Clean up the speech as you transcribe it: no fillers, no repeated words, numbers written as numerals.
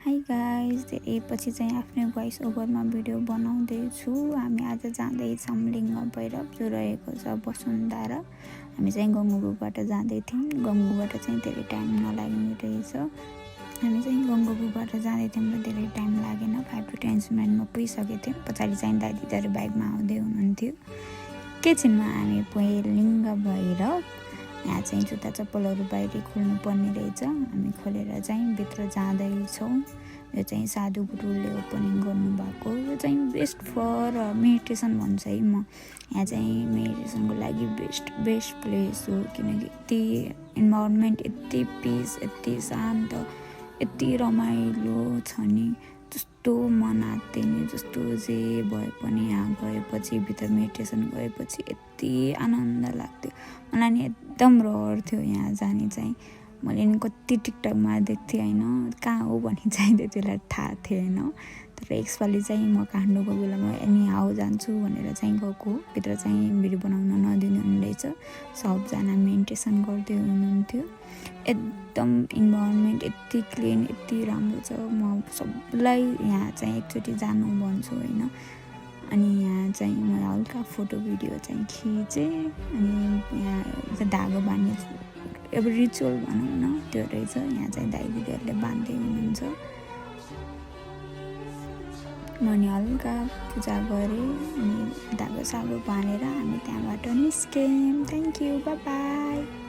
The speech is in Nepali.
हाई गाइज, धेरै पछि चाहिँ आफ्नै भोइस ओभरमा भिडियो बनाउँदैछु। हामी आज जाँदैछौँ लिङ्ग भैरव जो रहेको छ वसुन्धरा। हामी चाहिँ गङ्गोबुबाट जाँदै थियौँ। गङ्गोबाट चाहिँ धेरै टाइम नलाग्ने रहेछ। हामी चाहिँ गङ्गोबुबाट जाँदै थियौँ र धेरै टाइम लागेन, 5 to 10 मिनटमा पुगिसकेको थियौँ। पछाडि चाहिँ दाजुहरू बाइकमा आउँदै हुनुहुन्थ्यो। एकैछिनमा हामी पुगे लिङ्ग भैरव। यहाँ चाहिँ जुत्ता चप्पलहरू बाहिर खोल्नु पर्ने रहेछ। हामी खोलेर चाहिँ भित्र जाँदैछौँ। यो चाहिँ साधु गुरुले ओपनिङ गर्नुभएको। यो चाहिँ बेस्ट फर मेडिटेसन भन्छु है म। यहाँ चाहिँ मेडिटेसनको लागि बेस्ट प्लेस हो, किनकि यति इन्भाइरोमेन्ट, यति पिस, यति शान्त, यति रमाइलो छ नि। जस्तो मन आत्तिने, जस्तो जे भए पनि यहाँ गएपछि, भित्र मेडिटेसन गएपछि यति आनन्द लाग्थ्यो। मलाई नि एकदम रहर थियो यहाँ जाने चाहिँ। मैले नि कति टिकटकमा देख्थेँ होइन, कहाँ हो भन्ने चाहिँ त्यति बेला थाहा थिएन। तर यसपालि चाहिँ म काठमाडौँ गएको बेलामा एनी हाउ जान्छु भनेर चाहिँ गएको। भित्र चाहिँ भिडियो बनाउन नदिनु रहेछ। सबजना मेडिटेसन गर्दै हुनुहुन्थ्यो। एकदम इन्भाइरोमेन्ट यति क्लिन, यति राम्रो छ। म सबलाई यहाँ चाहिँ एकचोटि जानु भन्छु होइन। अनि यहाँ चाहिँ म हल्का फोटो भिडियो चाहिँ खिचेँ। अनि यहाँ धागो बाँध्ने अब रिचुअल भनौँ न, त्यो रहेछ। यहाँ चाहिँ दाइ दिदीहरूले बाँध्दै हुनुहुन्छ। मैले हल्का पूजा गरेँ अनि धागो सागो बाँधेर हामी त्यहाँबाट निस्क्यौँ। Thank you, by by.